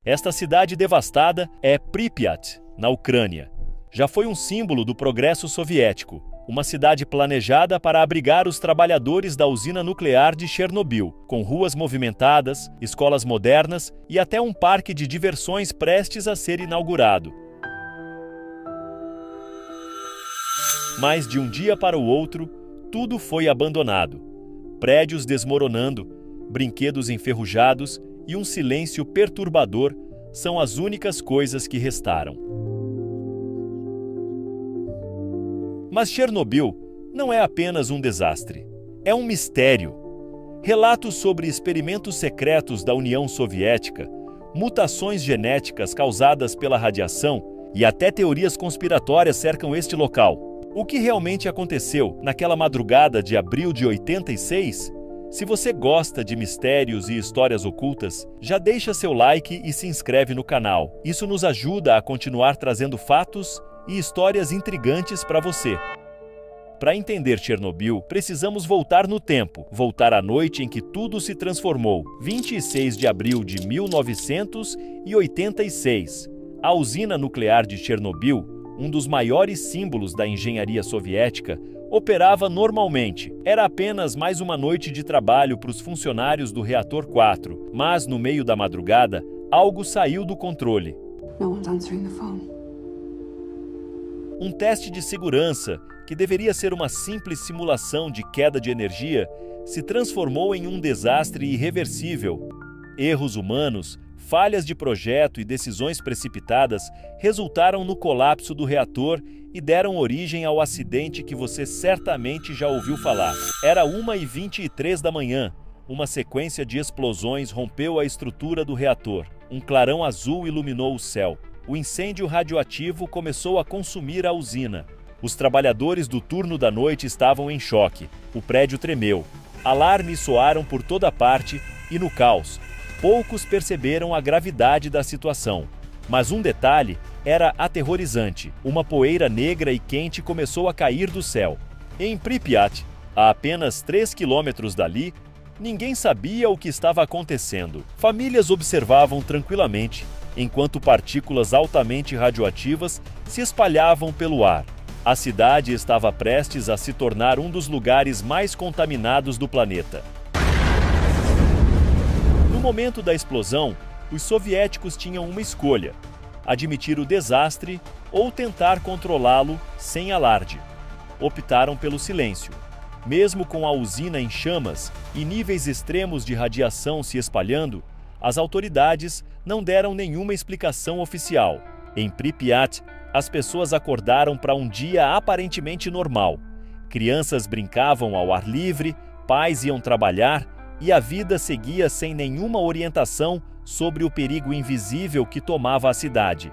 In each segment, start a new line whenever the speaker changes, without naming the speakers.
Esta cidade devastada é Pripyat, na Ucrânia. Já foi um símbolo do progresso soviético, uma cidade planejada para abrigar os trabalhadores da usina nuclear de Chernobyl, com ruas movimentadas, escolas modernas e até um parque de diversões prestes a ser inaugurado. Mas de um dia para o outro, tudo foi abandonado. Prédios desmoronando, brinquedos enferrujados e um silêncio perturbador são as únicas coisas que restaram. Mas Chernobyl não é apenas um desastre, é um mistério. Relatos sobre experimentos secretos da União Soviética, mutações genéticas causadas pela radiação e até teorias conspiratórias cercam este local. O que realmente aconteceu naquela madrugada de abril de 86? Se você gosta de mistérios e histórias ocultas, já deixa seu like e se inscreve no canal. Isso nos ajuda a continuar trazendo fatos e histórias intrigantes para você. Para entender Chernobyl, precisamos voltar no tempo, voltar à noite em que tudo se transformou, 26 de abril de 1986. A usina nuclear de Chernobyl, um dos maiores símbolos da engenharia soviética, operava normalmente. Era apenas mais uma noite de trabalho para os funcionários do reator 4, mas no meio da madrugada, algo saiu do controle.
No one's answering the phone.
Um teste de segurança, que deveria ser uma simples simulação de queda de energia, se transformou em um desastre irreversível. Erros humanos, falhas de projeto e decisões precipitadas resultaram no colapso do reator e deram origem ao acidente que você certamente já ouviu falar. Era 1h23 da manhã. Uma sequência de explosões rompeu a estrutura do reator. Um clarão azul iluminou o céu. O incêndio radioativo começou a consumir a usina. Os trabalhadores do turno da noite estavam em choque. O prédio tremeu. Alarmes soaram por toda parte e, no caos, poucos perceberam a gravidade da situação. Mas um detalhe era aterrorizante. Uma poeira negra e quente começou a cair do céu. Em Pripyat, a apenas 3 quilômetros dali, ninguém sabia o que estava acontecendo. Famílias observavam tranquilamente, enquanto partículas altamente radioativas se espalhavam pelo ar. A cidade estava prestes a se tornar um dos lugares mais contaminados do planeta. No momento da explosão, os soviéticos tinham uma escolha: admitir o desastre ou tentar controlá-lo sem alarde. Optaram pelo silêncio. Mesmo com a usina em chamas e níveis extremos de radiação se espalhando, as autoridades não deram nenhuma explicação oficial. Em Pripyat, as pessoas acordaram para um dia aparentemente normal. Crianças brincavam ao ar livre, pais iam trabalhar e a vida seguia sem nenhuma orientação sobre o perigo invisível que tomava a cidade.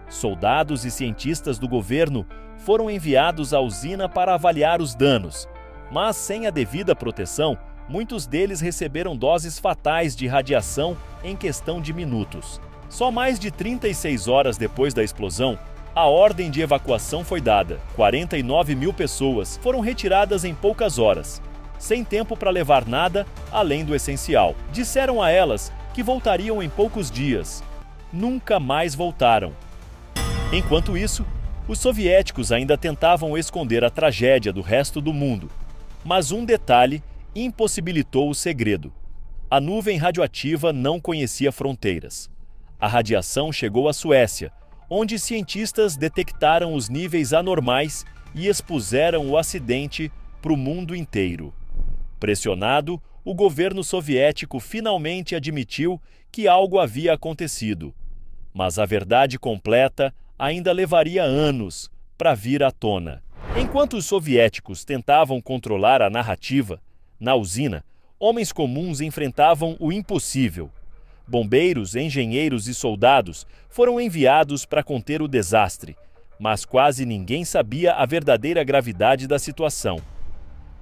Soldados e cientistas do governo foram enviados à usina para avaliar os danos, mas sem a devida proteção, muitos deles receberam doses fatais de radiação em questão de minutos. Só mais de 36 horas depois da explosão, a ordem de evacuação foi dada. 49 mil pessoas foram retiradas em poucas horas, sem tempo para levar nada além do essencial. Disseram a elas que voltariam em poucos dias. Nunca mais voltaram. Enquanto isso, os soviéticos ainda tentavam esconder a tragédia do resto do mundo. Mas um detalhe impossibilitou o segredo. A nuvem radioativa não conhecia fronteiras. A radiação chegou à Suécia, onde cientistas detectaram os níveis anormais e expuseram o acidente para o mundo inteiro. Pressionado, o governo soviético finalmente admitiu que algo havia acontecido. Mas a verdade completa ainda levaria anos para vir à tona. Enquanto os soviéticos tentavam controlar a narrativa, na usina, homens comuns enfrentavam o impossível. Bombeiros, engenheiros e soldados foram enviados para conter o desastre, mas quase ninguém sabia a verdadeira gravidade da situação.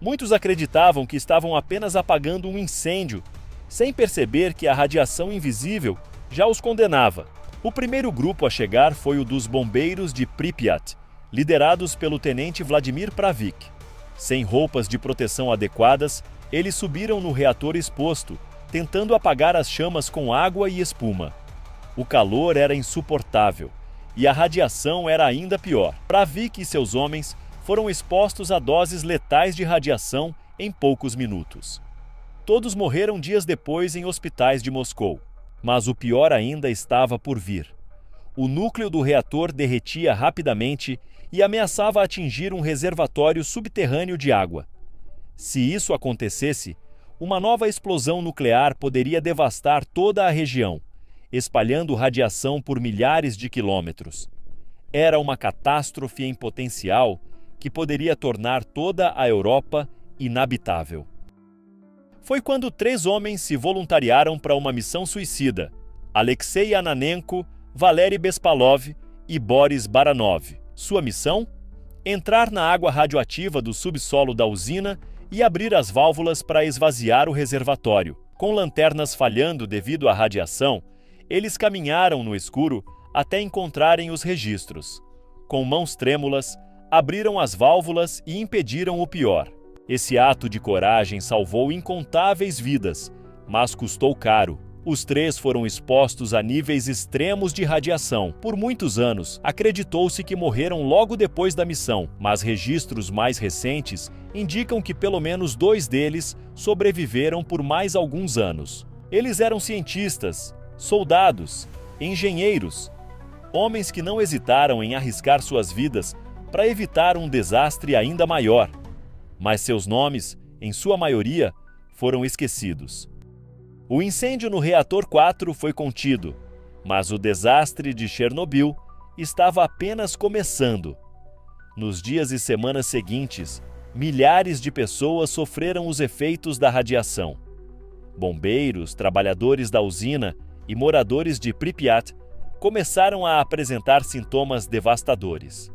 Muitos acreditavam que estavam apenas apagando um incêndio, sem perceber que a radiação invisível já os condenava. O primeiro grupo a chegar foi o dos bombeiros de Pripyat, liderados pelo tenente Vladimir Pravik. Sem roupas de proteção adequadas, eles subiram no reator exposto, tentando apagar as chamas com água e espuma. O calor era insuportável e a radiação era ainda pior. Pravik e seus homens foram expostos a doses letais de radiação em poucos minutos. Todos morreram dias depois em hospitais de Moscou. Mas o pior ainda estava por vir. O núcleo do reator derretia rapidamente e ameaçava atingir um reservatório subterrâneo de água. Se isso acontecesse, uma nova explosão nuclear poderia devastar toda a região, espalhando radiação por milhares de quilômetros. Era uma catástrofe em potencial que poderia tornar toda a Europa inabitável. Foi quando 3 homens se voluntariaram para uma missão suicida: Alexei Ananenko, Valery Bespalov e Boris Baranov. Sua missão? Entrar na água radioativa do subsolo da usina e abrir as válvulas para esvaziar o reservatório. Com lanternas falhando devido à radiação, eles caminharam no escuro até encontrarem os registros. Com mãos trêmulas, abriram as válvulas e impediram o pior. Esse ato de coragem salvou incontáveis vidas, mas custou caro. Os 3 foram expostos a níveis extremos de radiação. Por muitos anos, acreditou-se que morreram logo depois da missão, mas registros mais recentes indicam que pelo menos 2 deles sobreviveram por mais alguns anos. Eles eram cientistas, soldados, engenheiros, homens que não hesitaram em arriscar suas vidas para evitar um desastre ainda maior. Mas seus nomes, em sua maioria, foram esquecidos. O incêndio no reator 4 foi contido, mas o desastre de Chernobyl estava apenas começando. Nos dias e semanas seguintes, milhares de pessoas sofreram os efeitos da radiação. Bombeiros, trabalhadores da usina e moradores de Pripyat começaram a apresentar sintomas devastadores.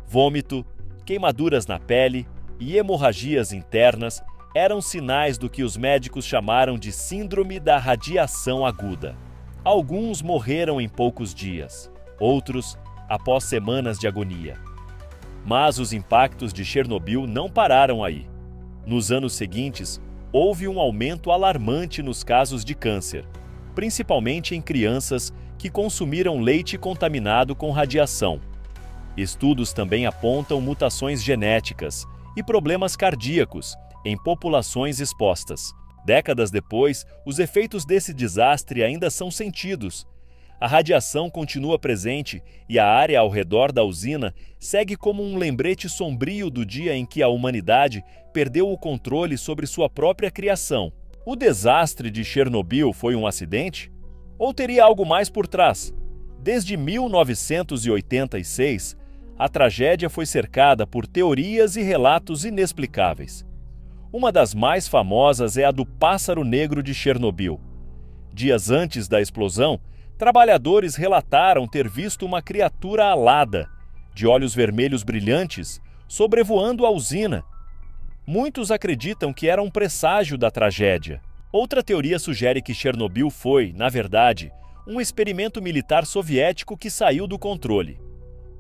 Vômito, queimaduras na pele e hemorragias internas eram sinais do que os médicos chamaram de síndrome da radiação aguda. Alguns morreram em poucos dias, outros após semanas de agonia. Mas os impactos de Chernobyl não pararam aí. Nos anos seguintes, houve um aumento alarmante nos casos de câncer, principalmente em crianças que consumiram leite contaminado com radiação. Estudos também apontam mutações genéticas e problemas cardíacos em populações expostas. Décadas depois, os efeitos desse desastre ainda são sentidos. A radiação continua presente e a área ao redor da usina segue como um lembrete sombrio do dia em que a humanidade perdeu o controle sobre sua própria criação. O desastre de Chernobyl foi um acidente? Ou teria algo mais por trás? Desde 1986, a tragédia foi cercada por teorias e relatos inexplicáveis. Uma das mais famosas é a do pássaro negro de Chernobyl. Dias antes da explosão, trabalhadores relataram ter visto uma criatura alada, de olhos vermelhos brilhantes, sobrevoando a usina. Muitos acreditam que era um presságio da tragédia. Outra teoria sugere que Chernobyl foi, na verdade, um experimento militar soviético que saiu do controle.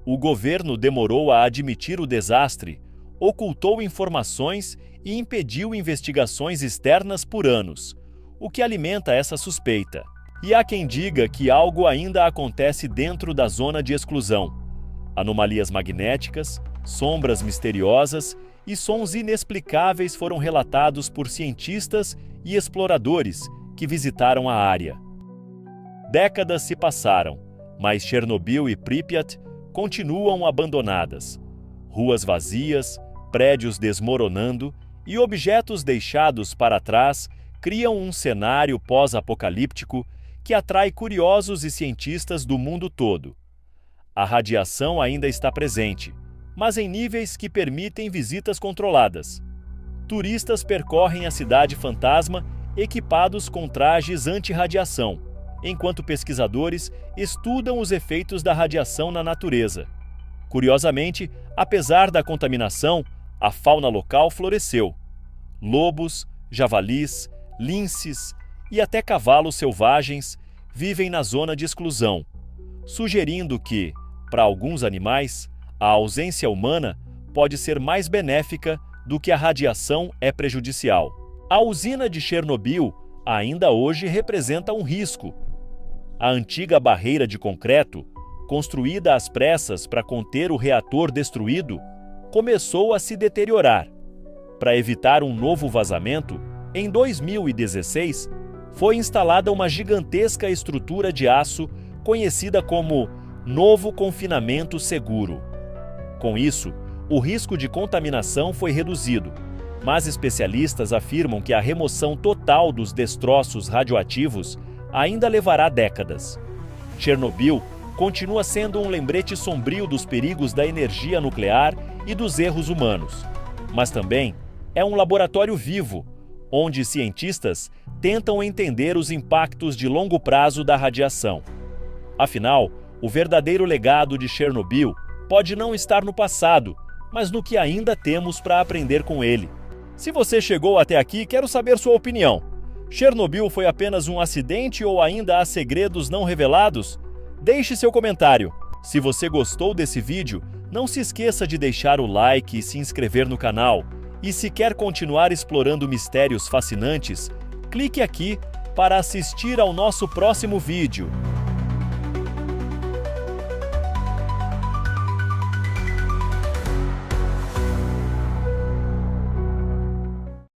O governo demorou a admitir o desastre, ocultou informações e impediu investigações externas por anos, o que alimenta essa suspeita. E há quem diga que algo ainda acontece dentro da zona de exclusão. Anomalias magnéticas, sombras misteriosas e sons inexplicáveis foram relatados por cientistas e exploradores que visitaram a área. Décadas se passaram, mas Chernobyl e Pripyat continuam abandonadas. Ruas vazias, prédios desmoronando e objetos deixados para trás criam um cenário pós-apocalíptico que atrai curiosos e cientistas do mundo todo. A radiação ainda está presente, mas em níveis que permitem visitas controladas. Turistas percorrem a cidade fantasma equipados com trajes anti-radiação, enquanto pesquisadores estudam os efeitos da radiação na natureza. Curiosamente, apesar da contaminação, a fauna local floresceu. Lobos, javalis, linces e até cavalos selvagens vivem na zona de exclusão, sugerindo que, para alguns animais, a ausência humana pode ser mais benéfica do que a radiação é prejudicial. A usina de Chernobyl ainda hoje representa um risco. A antiga barreira de concreto, construída às pressas para conter o reator destruído, começou a se deteriorar. Para evitar um novo vazamento, em 2016, foi instalada uma gigantesca estrutura de aço conhecida como Novo Confinamento Seguro. Com isso, o risco de contaminação foi reduzido, mas especialistas afirmam que a remoção total dos destroços radioativos ainda levará décadas. Chernobyl continua sendo um lembrete sombrio dos perigos da energia nuclear e dos erros humanos, mas também é um laboratório vivo, onde cientistas tentam entender os impactos de longo prazo da radiação. Afinal, o verdadeiro legado de Chernobyl pode não estar no passado, mas no que ainda temos para aprender com ele. Se você chegou até aqui, quero saber sua opinião. Chernobyl foi apenas um acidente ou ainda há segredos não revelados? Deixe seu comentário. Se você gostou desse vídeo, não se esqueça de deixar o like e se inscrever no canal. E se quer continuar explorando mistérios fascinantes, clique aqui para assistir ao nosso próximo vídeo.